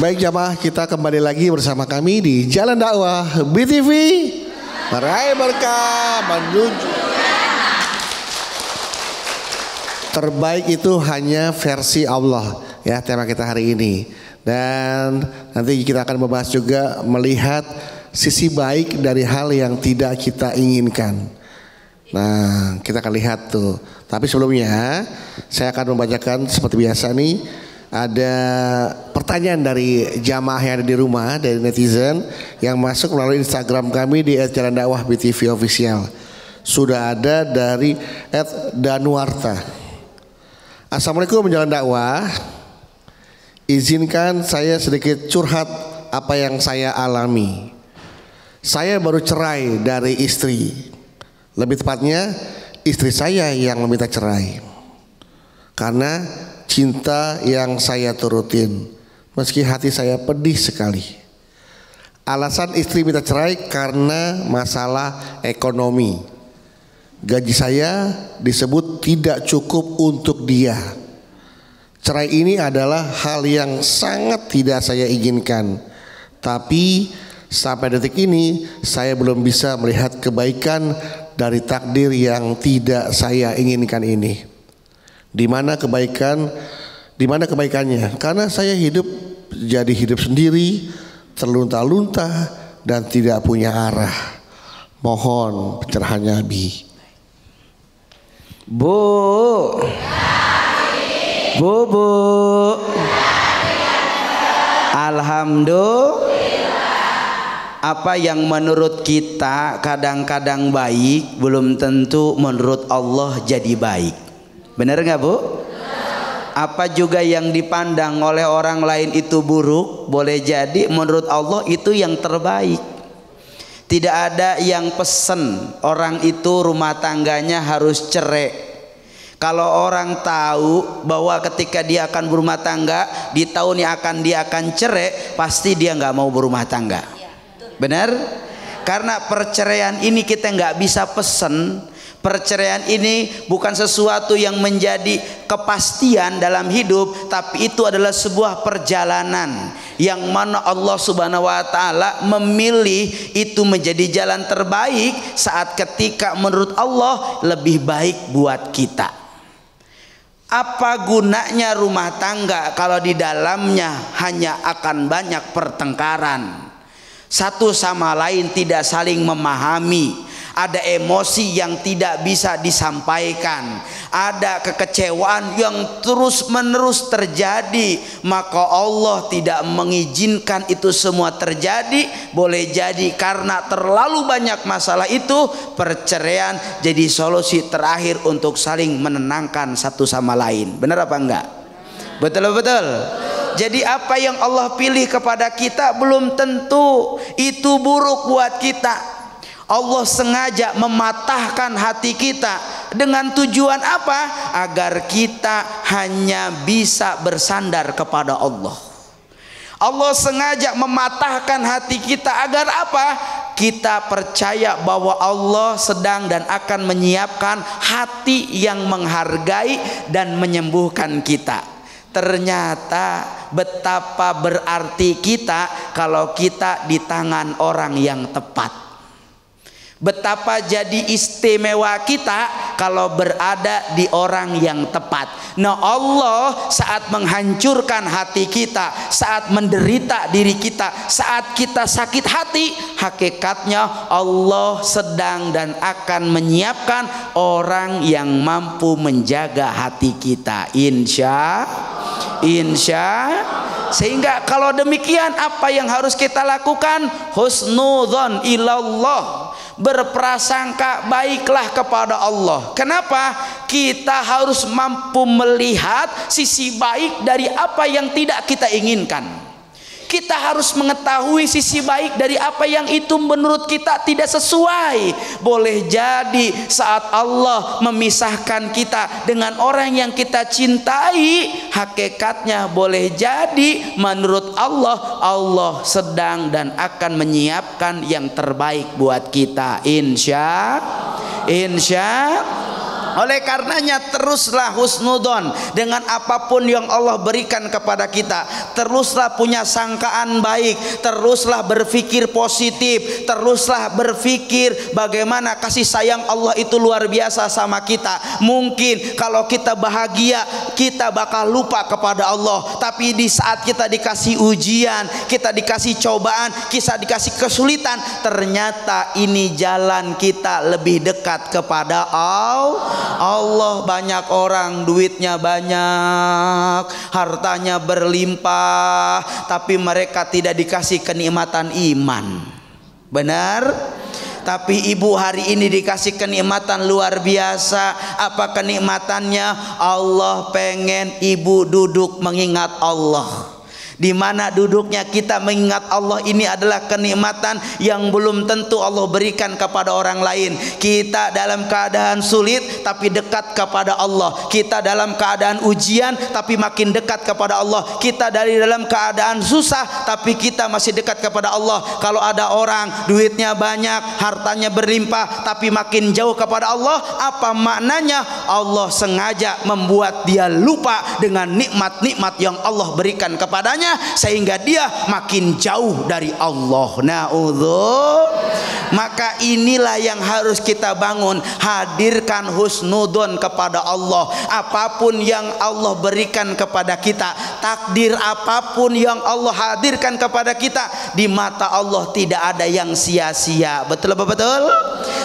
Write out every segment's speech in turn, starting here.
Baik jamaah, kita kembali lagi bersama kami di Jalan Dakwah BTV, meraih berkah menuju terbaik itu hanya versi Allah, ya tema kita hari ini. Dan nanti kita akan membahas juga melihat sisi baik dari hal yang tidak kita inginkan. Nah, kita akan lihat tuh. Tapi sebelumnya saya akan membacakan seperti biasa nih, ada pertanyaan dari jamaah yang ada di rumah, dari netizen yang masuk melalui Instagram kami di @jalandakwah_btv_official. Sudah ada dari @danuarta. Assalamualaikum Jalan Dakwah. Izinkan saya sedikit curhat apa yang saya alami. Saya baru cerai dari istri. Lebih tepatnya istri saya yang meminta cerai karena cinta yang saya turutin, meski hati saya pedih sekali. Alasan istri minta cerai karena masalah ekonomi. Gaji saya disebut tidak cukup untuk dia. Cerai ini adalah hal yang sangat tidak saya inginkan. Tapi sampai detik ini saya belum bisa melihat kebaikan dari takdir yang tidak saya inginkan ini. Di mana kebaikannya? Karena saya hidup sendiri, terlunta-lunta dan tidak punya arah. Mohon pencerahannya Abi. Bu. Alhamdulillah. Apa yang menurut kita kadang-kadang baik, belum tentu menurut Allah jadi baik. Benar nggak Bu? Apa juga yang dipandang oleh orang lain itu buruk, boleh jadi menurut Allah itu yang terbaik. Tidak ada yang pesen orang itu rumah tangganya harus cerai. Kalau orang tahu bahwa ketika dia akan berumah tangga di tahun yang dia akan cerai, pasti dia nggak mau berumah tangga. Benar? Karena perceraian ini kita nggak bisa pesen. Perceraian ini bukan sesuatu yang menjadi kepastian dalam hidup, tapi itu adalah sebuah perjalanan yang mana Allah Subhanahu wa taala memilih itu menjadi jalan terbaik saat ketika menurut Allah lebih baik buat kita. Apa gunanya rumah tangga kalau di dalamnya hanya akan banyak pertengkaran, satu sama lain tidak saling memahami, ada emosi yang tidak bisa disampaikan, ada kekecewaan yang terus-menerus terjadi, maka Allah tidak mengizinkan itu semua terjadi. Boleh jadi karena terlalu banyak masalah itu, perceraian jadi solusi terakhir untuk saling menenangkan satu sama lain. Benar apa enggak? Betul. Jadi apa yang Allah pilih kepada kita belum tentu itu buruk buat kita. Allah sengaja mematahkan hati kita dengan tujuan apa? Agar kita hanya bisa bersandar kepada Allah. Allah sengaja mematahkan hati kita agar apa? Kita percaya bahwa Allah sedang dan akan menyiapkan hati yang menghargai dan menyembuhkan kita. Ternyata betapa berarti kita kalau kita di tangan orang yang tepat. Betapa jadi istimewa kita kalau berada di orang yang tepat. Nah, Allah saat menghancurkan hati kita, saat menderita diri kita, saat kita sakit hati, hakikatnya Allah sedang dan akan menyiapkan orang yang mampu menjaga hati kita. Insya. Sehingga kalau demikian apa yang harus kita lakukan? Husnudzon ilallah, berprasangka baiklah kepada Allah. Kenapa? Kita harus mampu melihat sisi baik dari apa yang tidak kita inginkan. Kita harus mengetahui sisi baik dari apa yang itu menurut kita tidak sesuai. Boleh jadi saat Allah memisahkan kita dengan orang yang kita cintai, hakikatnya boleh jadi menurut Allah, Allah sedang dan akan menyiapkan yang terbaik buat kita. Insya Oleh karenanya teruslah husnudon dengan apapun yang Allah berikan kepada kita. Teruslah punya sangkaan baik, teruslah berpikir positif, teruslah berpikir bagaimana kasih sayang Allah itu luar biasa sama kita. Mungkin kalau kita bahagia kita bakal lupa kepada Allah, tapi di saat kita dikasih ujian, kita dikasih cobaan, kita dikasih kesulitan, ternyata ini jalan kita lebih dekat kepada Allah. Banyak orang duitnya banyak, hartanya berlimpah, tapi mereka tidak dikasih kenikmatan iman. Benar? Tapi ibu hari ini dikasih kenikmatan luar biasa. Apa kenikmatannya? Allah pengen ibu duduk mengingat Allah. Di mana duduknya kita mengingat Allah ini adalah kenikmatan yang belum tentu Allah berikan kepada orang lain. Kita dalam keadaan sulit tapi dekat kepada Allah. Kita dalam keadaan ujian tapi makin dekat kepada Allah. Kita dari dalam keadaan susah tapi kita masih dekat kepada Allah. Kalau ada orang duitnya banyak, hartanya berlimpah tapi makin jauh kepada Allah, apa maknanya? Allah sengaja membuat dia lupa dengan nikmat-nikmat yang Allah berikan kepadanya, sehingga dia makin jauh dari Allah. Maka inilah yang harus kita bangun. Hadirkan husnudon kepada Allah. Apapun yang Allah berikan kepada kita, takdir apapun yang Allah hadirkan kepada kita, di mata Allah tidak ada yang sia-sia. Betul apa betul?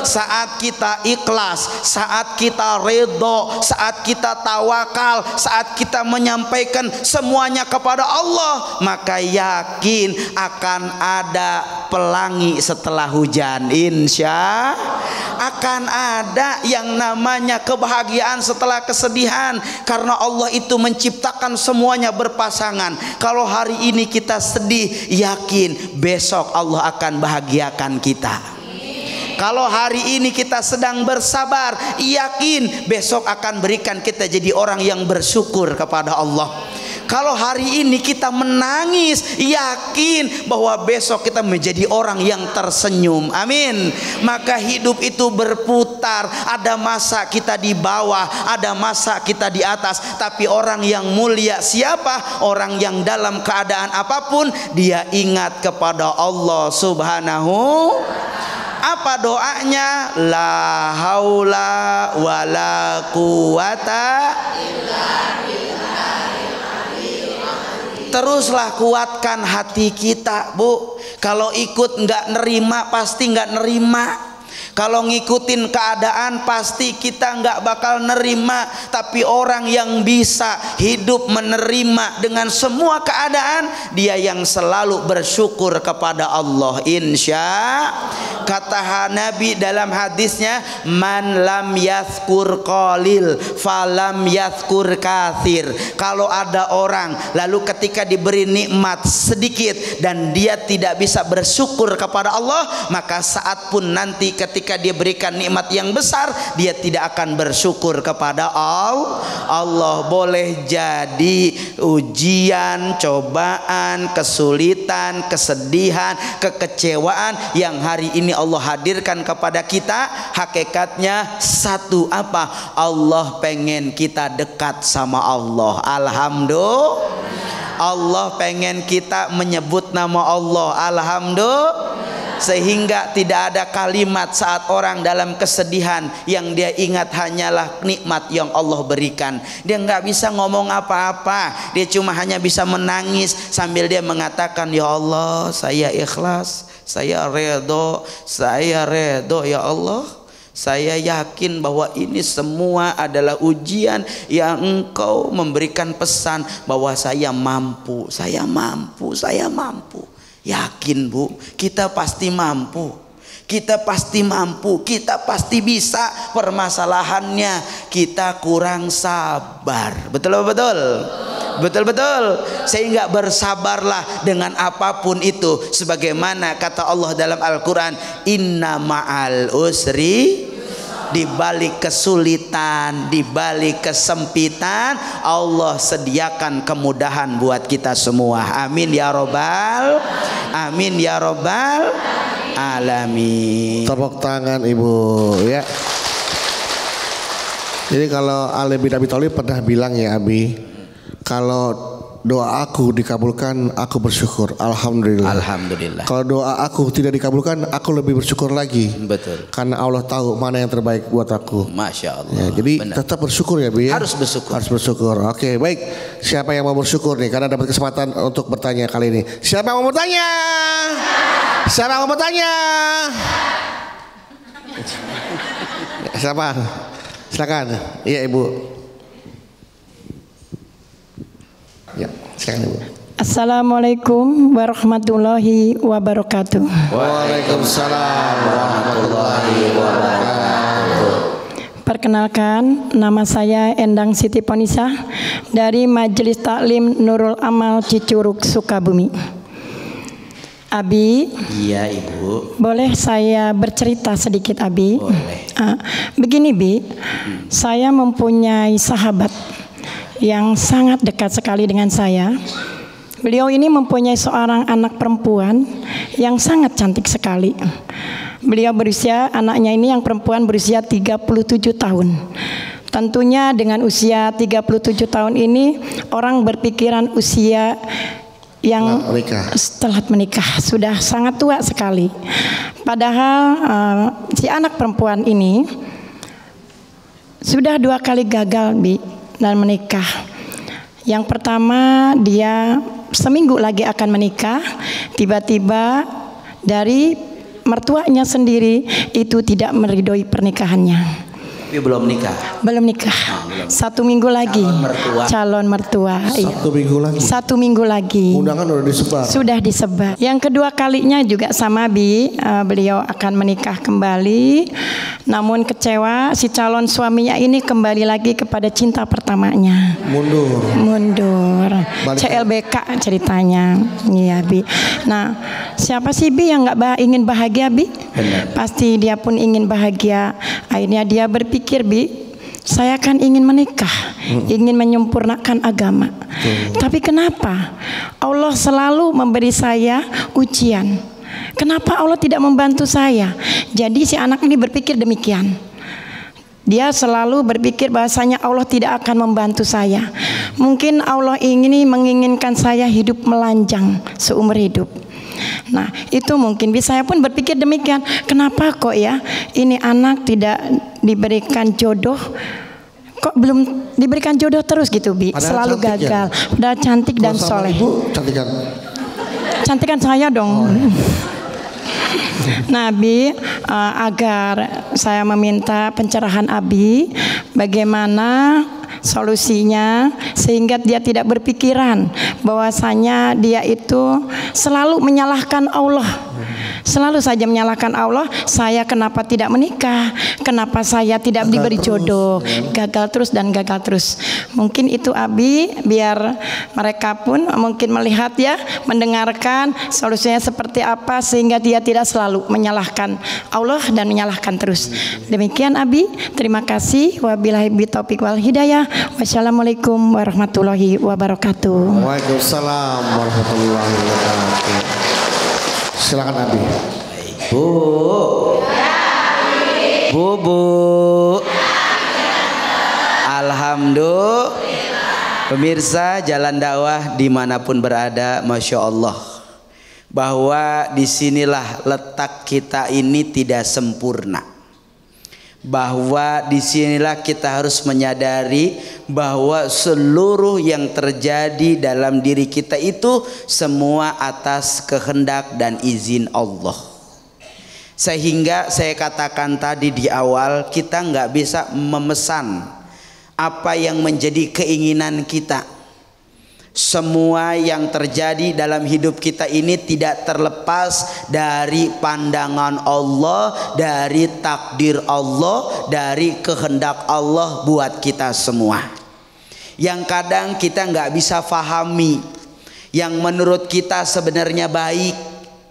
Saat kita ikhlas, saat kita ridho, saat kita tawakal, saat kita menyampaikan semuanya kepada Allah, maka yakin akan ada pelangi setelah hujan. Insya akan ada yang namanya kebahagiaan setelah kesedihan, karena Allah itu menciptakan semuanya berpasangan. Kalau hari ini kita sedih, yakin besok Allah akan bahagiakan kita. Kalau hari ini kita sedang bersabar, yakin besok akan berikan kita jadi orang yang bersyukur kepada Allah. Kalau hari ini kita menangis, yakin bahwa besok kita menjadi orang yang tersenyum. Amin. Maka hidup itu berputar. Ada masa kita di bawah, ada masa kita di atas. Tapi orang yang mulia siapa? Orang yang dalam keadaan apapun dia ingat kepada Allah Subhanahu. Apa doanya? La haula wala quwata illa billah. Teruslah kuatkan hati kita, Bu. Kalau ikut nggak nerima, pasti nggak nerima. Kalau ngikutin keadaan pasti kita nggak bakal nerima. Tapi orang yang bisa hidup menerima dengan semua keadaan, dia yang selalu bersyukur kepada Allah. Insya. Kata Nabi dalam hadisnya, man lam yazkur qalil falam yazkur kathir. Kalau ada orang lalu ketika diberi nikmat sedikit dan dia tidak bisa bersyukur kepada Allah, maka saat pun nanti ketika dia berikan nikmat yang besar, dia tidak akan bersyukur kepada Allah. Boleh jadi ujian, cobaan, kesulitan, kesedihan, kekecewaan yang hari ini Allah hadirkan kepada kita, hakikatnya satu apa? Allah pengen kita dekat sama Allah. Alhamdulillah. Allah pengen kita menyebut nama Allah. Alhamdulillah. Sehingga tidak ada kalimat saat orang dalam kesedihan yang dia ingat hanyalah nikmat yang Allah berikan. Dia nggak bisa ngomong apa-apa, dia cuma hanya bisa menangis sambil dia mengatakan, ya Allah saya ikhlas, saya redho ya Allah. Saya yakin bahwa ini semua adalah ujian yang Engkau memberikan pesan bahwa saya mampu. Yakin, Bu, kita pasti mampu. Kita pasti mampu, kita pasti bisa. Permasalahannya kita kurang sabar. Betul betul? Betul-betul. Sehingga bersabarlah dengan apapun itu. Sebagaimana kata Allah dalam Al-Quran, inna ma'al usri, di balik kesulitan, di balik kesempitan, Allah sediakan kemudahan buat kita semua. Amin ya robbal, amin ya robbal alamin. Tepuk tangan Ibu ya. Jadi kalau Ali bin Abi Thalib pernah bilang ya Abi, kalau doa aku dikabulkan, aku bersyukur, alhamdulillah. Alhamdulillah. Kalau doa aku tidak dikabulkan, aku lebih bersyukur lagi. Betul. Karena Allah tahu mana yang terbaik buat aku. Masya Allah. Ya, jadi benar. tetap bersyukur ya Bi ya. Harus bersyukur. Harus bersyukur. Oke, baik. Siapa yang mau bersyukur nih? Karena dapat kesempatan untuk bertanya kali ini. Siapa yang mau bertanya? Siapa yang mau bertanya? Siapa? Silakan. Iya Ibu. Ya, silakan Ibu. Assalamualaikum warahmatullahi wabarakatuh. Waalaikumsalam warahmatullahi wabarakatuh. Perkenalkan, nama saya Endang Siti Ponisa dari Majelis Taklim Nurul Amal Cicurug, Sukabumi. Abi, Iya Ibu. boleh saya bercerita sedikit Abi? Boleh. Begini Bi, saya mempunyai sahabat yang sangat dekat sekali dengan saya. Beliau ini mempunyai seorang anak perempuan yang sangat cantik sekali. Beliau berusia, anaknya ini yang perempuan berusia 37 tahun. Tentunya dengan usia 37 tahun ini orang berpikiran usia yang setelah menikah sudah sangat tua sekali. Padahal si anak perempuan ini sudah 2 kali gagal dan menikah. Yang pertama dia seminggu lagi akan menikah, tiba-tiba dari mertuanya sendiri itu tidak meridhoi pernikahannya. Tapi belum nikah. Belum nikah. 1 minggu lagi. Calon mertua. 1 minggu lagi. 1 minggu lagi. Undangan udah disebar. Sudah disebar. Yang kedua kalinya juga sama beliau akan menikah kembali. Namun kecewa si calon suaminya ini kembali lagi kepada cinta pertamanya. Mundur. CLBK ceritanya. Iya Bi. Nah, siapa sih Bi yang nggak ingin bahagia Bi? Benar. Pasti dia pun ingin bahagia. Akhirnya dia berpikir saya kan ingin menikah, ingin menyempurnakan agama. Tapi kenapa Allah selalu memberi saya ujian? Kenapa Allah tidak membantu saya? Jadi si anak ini berpikir demikian. Dia selalu berpikir bahasanya Allah tidak akan membantu saya. Mungkin Allah menginginkan saya hidup melanjang seumur hidup. Nah itu mungkin saya pun berpikir demikian. Kenapa kok ya ini anak tidak diberikan jodoh, kok belum diberikan jodoh terus gitu Bi? Selalu gagal. Udah cantik dan soleh. Cantikan saya dong. Nah Abi, agar saya meminta pencerahan Abi, bagaimana solusinya sehingga dia tidak berpikiran bahwasanya dia itu selalu menyalahkan Allah. Selalu saja menyalahkan Allah, saya kenapa tidak menikah, kenapa saya tidak diberi jodoh, gagal terus dan gagal terus. Mungkin itu Abi, biar mereka pun mungkin melihat ya, mendengarkan solusinya seperti apa sehingga dia tidak selalu menyalahkan Allah dan menyalahkan terus. Demikian Abi, terima kasih. Wabillahi taufiq wal hidayah. Wassalamualaikum warahmatullahi wabarakatuh. Waalaikumsalam warahmatullahi wabarakatuh. Silakan Abi. Bu. Alhamdulillah. Pemirsa Jalan Dakwah dimanapun berada, Masya Allah, bahwa disinilah letak kita ini tidak sempurna. Bahwa disinilah kita harus menyadari bahwa seluruh yang terjadi dalam diri kita itu semua atas kehendak dan izin Allah. Sehingga saya katakan tadi di awal, kita nggak bisa memesan apa yang menjadi keinginan kita. Semua yang terjadi dalam hidup kita ini tidak terlepas dari pandangan Allah, dari takdir Allah, dari kehendak Allah buat kita semua. Yang kadang kita nggak bisa fahami, yang menurut kita sebenarnya baik,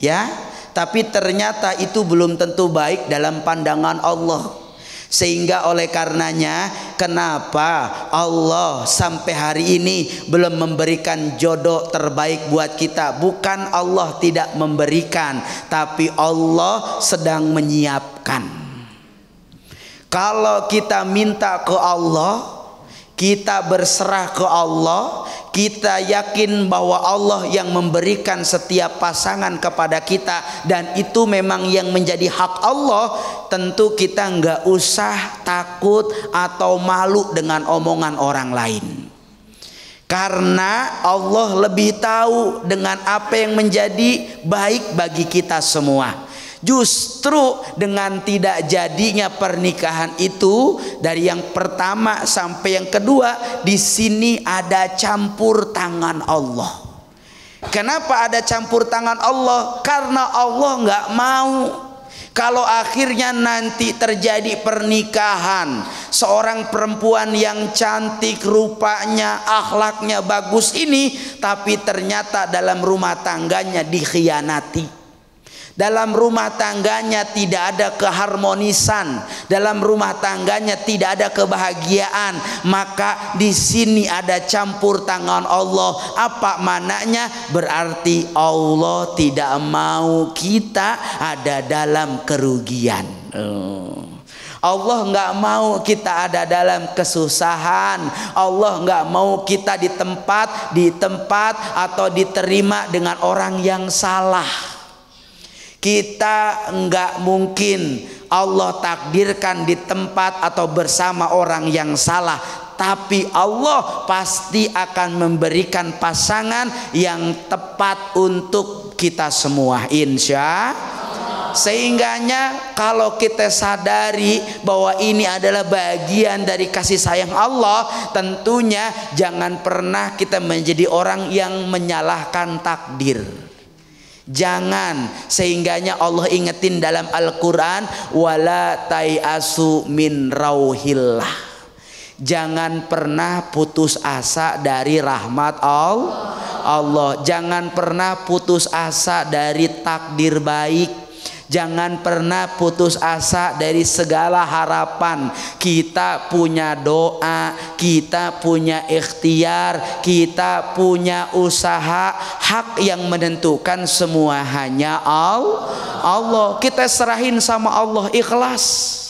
ya, tapi ternyata itu belum tentu baik dalam pandangan Allah. Sehingga oleh karenanya kenapa Allah sampai hari ini belum memberikan jodoh terbaik buat kita? Bukan Allah tidak memberikan, tapi Allah sedang menyiapkan. Kalau kita minta ke Allah, kita berserah ke Allah, kita yakin bahwa Allah yang memberikan setiap pasangan kepada kita, dan itu memang yang menjadi hak Allah, tentu kita nggak usah takut atau malu dengan omongan orang lain. Karena Allah lebih tahu dengan apa yang menjadi baik bagi kita semua. Justru dengan tidak jadinya pernikahan itu, dari yang pertama sampai yang kedua, di sini ada campur tangan Allah. Kenapa ada campur tangan Allah? Karena Allah nggak mau kalau akhirnya nanti terjadi pernikahan, seorang perempuan yang cantik, rupanya, akhlaknya bagus ini, tapi ternyata dalam rumah tangganya dikhianati. Dalam rumah tangganya tidak ada keharmonisan, dalam rumah tangganya tidak ada kebahagiaan, maka di sini ada campur tangan Allah. Apa maknanya? Berarti Allah tidak mau kita ada dalam kerugian. Allah nggak mau kita ada dalam kesusahan. Allah nggak mau kita di tempat atau diterima dengan orang yang salah. Kita nggak mungkin Allah takdirkan di tempat atau bersama orang yang salah, tapi Allah pasti akan memberikan pasangan yang tepat untuk kita semua, insya. Sehingganya kalau kita sadari bahwa ini adalah bagian dari kasih sayang Allah, tentunya jangan pernah kita menjadi orang yang menyalahkan takdir. Jangan, sehingganya Allah ingetin dalam Al-Quran, wala tayasu min rauhillah. Jangan pernah putus asa dari rahmat Allah. Jangan pernah putus asa dari takdir baik. Jangan pernah putus asa dari segala harapan. Kita punya doa, kita punya ikhtiar, kita punya usaha. Hak yang menentukan semua hanya Allah. Kita serahin sama Allah, ikhlas.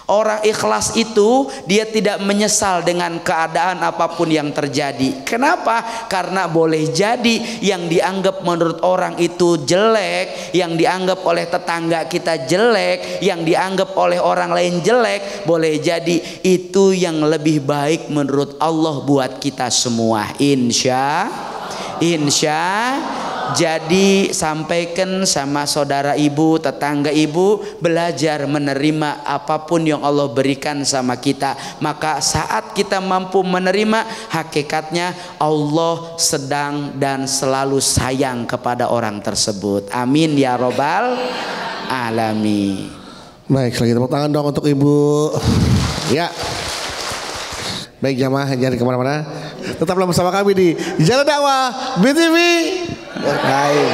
Orang ikhlas itu dia tidak menyesal dengan keadaan apapun yang terjadi. Kenapa? Karena boleh jadi yang dianggap menurut orang itu jelek, yang dianggap oleh tetangga kita jelek, yang dianggap oleh orang lain jelek, boleh jadi itu yang lebih baik menurut Allah buat kita semua. Insya. Jadi sampaikan sama saudara ibu, tetangga ibu, belajar menerima apapun yang Allah berikan sama kita. Maka saat kita mampu menerima, hakikatnya Allah sedang dan selalu sayang kepada orang tersebut. Amin ya robbal alamin. Baik, lagi tepuk tangan dong untuk ibu. Ya. Baik jamaah, jangan kemana-mana. Tetaplah bersama kami di Jalan Dakwah BTV. Baik,